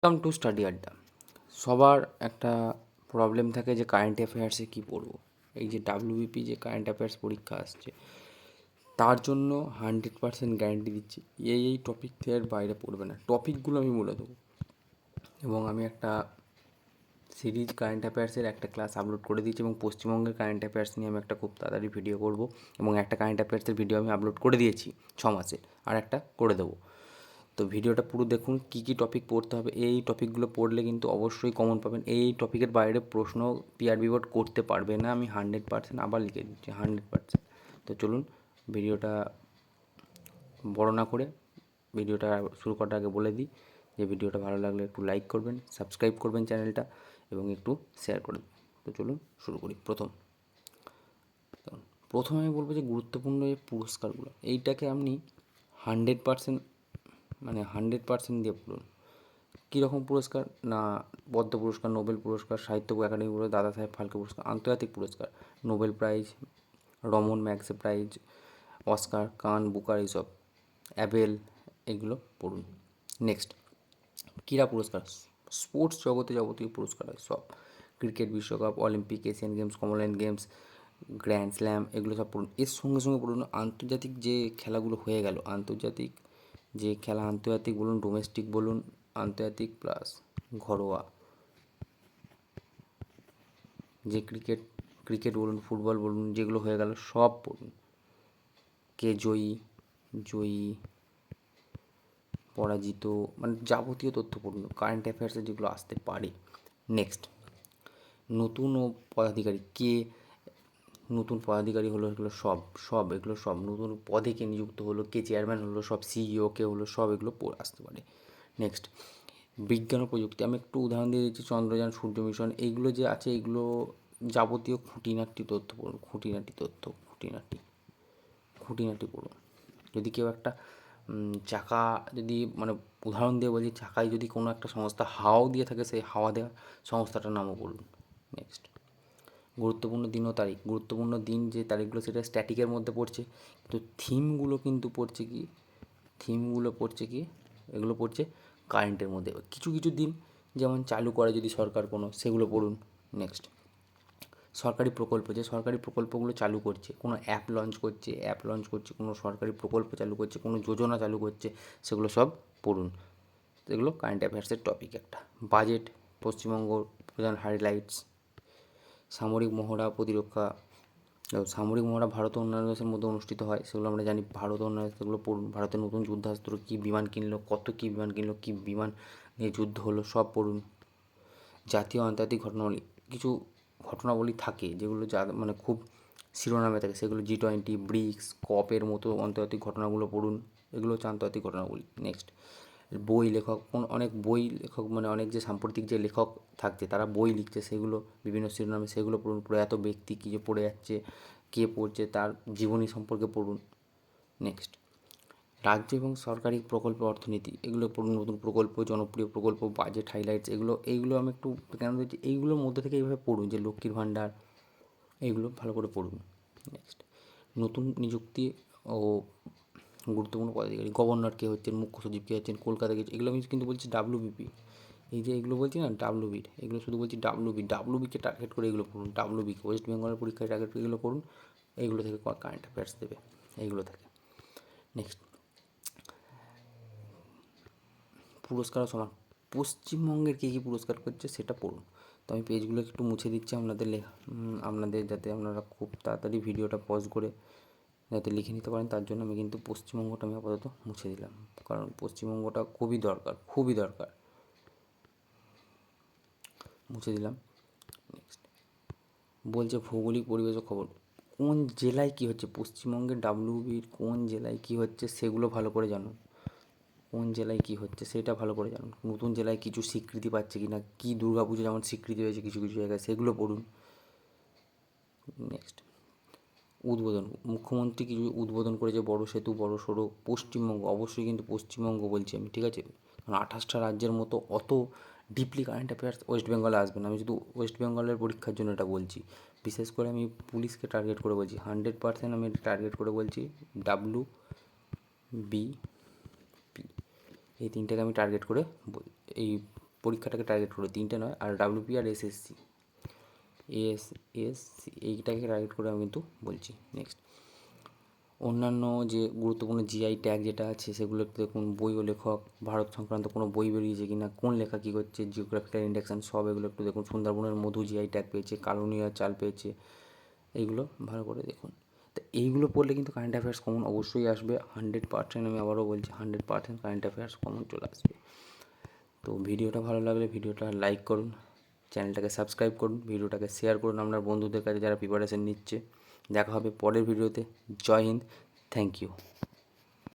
Welcome to study আড্ডা। সবার একটা প্রবলেম থাকে যে কারেন্ট অ্যাফেয়ার্সে কী পড়বো। এই যে ডাব্লিউবিপি যে কারেন্ট অ্যাফেয়ার্স পরীক্ষা আসছে, তার জন্য 100% গ্যারেন্টি দিচ্ছি এই টপিক থেকে বাইরে পড়বে না। টপিকগুলো আমি বলে দেবো, এবং আমি একটা সিরিজ কারেন্ট অ্যাফেয়ার্সের একটা ক্লাস আপলোড করে দিয়েছি, এবং পশ্চিমবঙ্গের কারেন্ট অ্যাফেয়ার্স নিয়ে আমি একটা খুব তাড়াতাড়ি ভিডিও করব, এবং একটা কারেন্ট অ্যাফেয়ার্সের ভিডিও আমি আপলোড করে দিয়েছি 6 মাসের, আর একটা করে দেবো। তো ভিডিওটা পুরো দেখুন, কী কী টপিক পড়তে হবে। এই টপিকগুলো পড়লে কিন্তু অবশ্যই কমন পাবেন। এই টপিকের বাইরে প্রশ্ন টিআরবি বোর্ড করতে পারবে না, আমি 100% আবার লিখে দিচ্ছি, 100%। তো চলুন, ভিডিওটা বড় না করে ভিডিওটা শুরু করার আগে বলে দিই যে ভিডিওটা ভালো লাগলে একটু লাইক করবেন, সাবস্ক্রাইব করবেন চ্যানেলটা, এবং একটু শেয়ার করবেন। তো চলুন শুরু করি। প্রথমে আমি বলবো যে গুরুত্বপূর্ণ এই পুরস্কারগুলো, এইটাকে আপনি 100% 100% দিয়ে পড়ুন। কীরকম পুরস্কার না, পদ্ম পুরস্কার, নোবেল পুরস্কার, সাহিত্য একাডেমি পুরস্কার, দাদা সাহেব ফালকে পুরস্কার, আন্তর্জাতিক পুরস্কার, Nobel prize, Raman Magsaysay prize, Oscar, Cannes, Booker, এইসব, অ্যাবেল, এগুলো পড়ুন। নেক্সট, ক্রীড়া পুরস্কার, স্পোর্টস জগতে যাবতীয় পুরস্কার হয় সব, ক্রিকেট বিশ্বকাপ, Olympic, Asian games, Commonwealth games, grand slam, এগুলো সব পড়ুন। এর সঙ্গে সঙ্গে পড়ুন আন্তর্জাতিক যে খেলাগুলো হয়ে গেল, আন্তর্জাতিক যে খেলা, আন্তর্জাতিক বলুন, ডোমেস্টিক বলুন, আন্তর্জাতিক প্লাস ঘরোয়া যে ক্রিকেট বলুন, ফুটবল বলুন, যেগুলো হয়ে গেল সব পড়ুন। কে জয়ী, জয়ী, পরাজিত, যাবতীয় তথ্য পড়ুন, কারেন্ট অ্যাফেয়ার্সে যেগুলো আসতে পারে। নেক্সট, নতুন ও পদাধিকারী কে, নতুন পদাধিকারী হলো, এগুলো সব নতুন পদে কে নিযুক্ত হলো, কে চেয়ারম্যান হলো, সব সিইও কে হলো, সব এগুলো আসতে পারে। নেক্সট, বিজ্ঞান ও প্রযুক্তি, আমি একটু উদাহরণ দিয়ে দিচ্ছি, চন্দ্রযান, সূর্য মিশন, এইগুলো যে আছে, এগুলো যাবতীয় খুঁটিনাটি তথ্য পড়ুন, খুঁটিনাটি পড়ুন। যদি কেউ একটা চাকা, যদি উদাহরণ দিয়ে বলছি, চাকায় যদি কোনো একটা সংস্থা হাওয়াও দিয়ে থাকে, সেই হাওয়া দেওয়া সংস্থাটার নামও বলুন। নেক্সট, গুরুত্বপূর্ণ দিন ও তারিখ, গুরুত্বপূর্ণ দিন যে তারিখগুলো সেটা স্ট্যাটিকের মধ্যে পড়ছে, কিন্তু থিমগুলো কিন্তু পড়ছে কি, এগুলো পড়ছে কারেন্টের মধ্যে। কিছু কিছু দিন যেমন চালু করে যদি সরকার কোনো, সেগুলো পড়ুন। নেক্সট, সরকারি প্রকল্প, যে সরকারি প্রকল্পগুলো চালু করছে, কোনো অ্যাপ লঞ্চ করছে, কোনো সরকারি প্রকল্প চালু করছে, কোনো যোজনা চালু করছে, সেগুলো সব পড়ুন। এগুলো কারেন্ট অ্যাফেয়ার্সের টপিক একটা। বাজেট, পশ্চিমবঙ্গ প্রধান হাইলাইটস, সামরিক মহড়া, প্রতিরক্ষা, সামরিক মহড়া ভারত ও অন্যান্য দেশের মধ্যে অনুষ্ঠিত হয়, সেগুলো আমরা জানি। ভারত ও অন্যান্য দেশগুলো পড়ুন। ভারতের নতুন যুদ্ধাস্ত্র, কী বিমান কিনলো, কী বিমান নিয়ে যুদ্ধ হলো, সব পড়ুন। জাতীয় আন্তর্জাতিক ঘটনাবলী, কিছু ঘটনাবলী থাকে যেগুলো খুব শিরোনামে থাকে, সেগুলো G20, ব্রিক্স, কপের মতো আন্তর্জাতিক ঘটনাগুলো পড়ুন। এগুলো হচ্ছে আন্তর্জাতিক ঘটনাবলী। নেক্সট, বই লেখক, অনেক বই লেখক, অনেক যে সাম্প্রতিক যে লেখক থাকছে, তারা বই লিখছে, সেগুলো বিভিন্ন শিরোনামে, সেগুলো পড়ুন। প্রয়াত ব্যক্তি কী যে পড়ে যাচ্ছে, কে পড়ছে, তার জীবনী সম্পর্কে পড়ুন। নেক্সট, রাজ্য এবং সরকারি প্রকল্প অর্থনীতি, এগুলো পড়ুন। নতুন প্রকল্প, জনপ্রিয় প্রকল্প, বাজেট হাইলাইটস, এইগুলো আমি একটু কেন দিচ্ছি, এইগুলোর মধ্যে থেকে এইভাবে পড়ুন, যে লক্ষ্মীর ভাণ্ডার, এইগুলো ভালো করে পড়ুন। নেক্সট, নতুন নিযুক্তি ও গুরুত্বপূর্ণ পদাধিকারী, গভর্নর কে হচ্ছেন, মুখ্য সচিব কে হচ্ছেন, কলকাতা কে, এগুলো আমি কিন্তু বলছি ডাব্লিউবিপি। এই যে এগুলো বলছি না ডাব্লিউবির, এগুলো শুধু বলছি ডাব্লিউবিকে টার্গেট করে এগুলো পড়ুন। ডাব্লিউবিকে, ওয়েস্ট বেঙ্গলের পরীক্ষায় টার্গেট করে এগুলো পড়ুন। এইগুলো থেকে কারেন্ট অ্যাফেয়ার্স দেবে, এইগুলো থেকে। নেক্সট, পুরস্কার সমান, পশ্চিমবঙ্গের কী কী পুরস্কার করছে সেটা পড়ুন। তো আমি পেজগুলো একটু মুছে দিচ্ছি আপনাদের যাতে আপনারা খুব তাড়াতাড়ি ভিডিওটা পজ করে যাতে লিখে নিতে পারেন, তার জন্য আমি কিন্তু পশ্চিমবঙ্গটা আমি আপাতত মুছে দিলাম, কারণ পশ্চিমবঙ্গটা খুবই দরকার। মুছে দিলাম। নেক্সট, বলছে ভৌগোলিক পরিবেশ ও খবর, কোন জেলায় কী হচ্ছে, পশ্চিমবঙ্গের ডাব্লিউবির কোন জেলায় কী হচ্ছে সেগুলো ভালো করে জানুন। কোন জেলায় কী হচ্ছে সেটা ভালো করে জানুন। নতুন জেলায় কিছু স্বীকৃতি পাচ্ছে কি না, কী দুর্গা পুজো যেমন স্বীকৃতি হয়েছে কিছু কিছু জায়গায়, সেগুলো পড়ুন। নেক্সট, উদ্বোধন, মুখ্যমন্ত্রী কিছু উদ্বোধন করেছে, বড় সেতু, বড় সড়ক, পশ্চিমবঙ্গ, অবশ্যই কিন্তু পশ্চিমবঙ্গ বলছি আমি, ঠিক আছে? কারণ 28টা রাজ্যের মতো অত ডিপলি কারেন্ট অ্যাফেয়ার্স ওয়েস্ট বেঙ্গলে আসবে না, আমি শুধু ওয়েস্ট বেঙ্গলের পরীক্ষার জন্য এটা বলছি। বিশেষ করে আমি পুলিশকে টার্গেট করে বলছি, 100% আমি টার্গেট করে বলছি। WBP, এই তিনটাকে আমি টার্গেট করে এই পরীক্ষাটাকে টার্গেট করে, 3টে নয়। আর ডাব্লিউপি আর এসএসসি, এসএসসি এইটাকে টার্গেট করে আমি কিন্তু বলছি। নেক্সট, অন্যান্য যে গুরুত্বপূর্ণ জিআই ট্যাগ যেটা আছে সেগুলো একটু দেখুন। বই ও লেখক, ভারত সংক্রান্ত কোনো বই বেরিয়েছে কি না, কোন লেখা কী করছে, জিওগ্রাফিক্যাল ইন্ডেক্সন, সব এগুলো একটু দেখুন। সুন্দরবনের মধু জিআই ট্যাগ পেয়েছে, কালুনিয়ার চাল পেয়েছে, এইগুলো ভালো করে দেখুন। তো এইগুলো পড়লে কিন্তু কারেন্ট অ্যাফেয়ার্স কমন অবশ্যই আসবে 100%। আমি আবারও বলছি 100% কারেন্ট অ্যাফেয়ার্স কমন চলে আসবে। তো ভিডিওটা ভালো লাগলে ভিডিওটা লাইক করুন, চ্যানেলটাকে সাবস্ক্রাইব করুন, ভিডিওটাকে শেয়ার করুন আপনার বন্ধুদের কাছে যারা প্রিপারেশন নিচ্ছে। দেখা হবে পরের ভিডিওতে। জয় হিন্দ, থ্যাংক ইউ।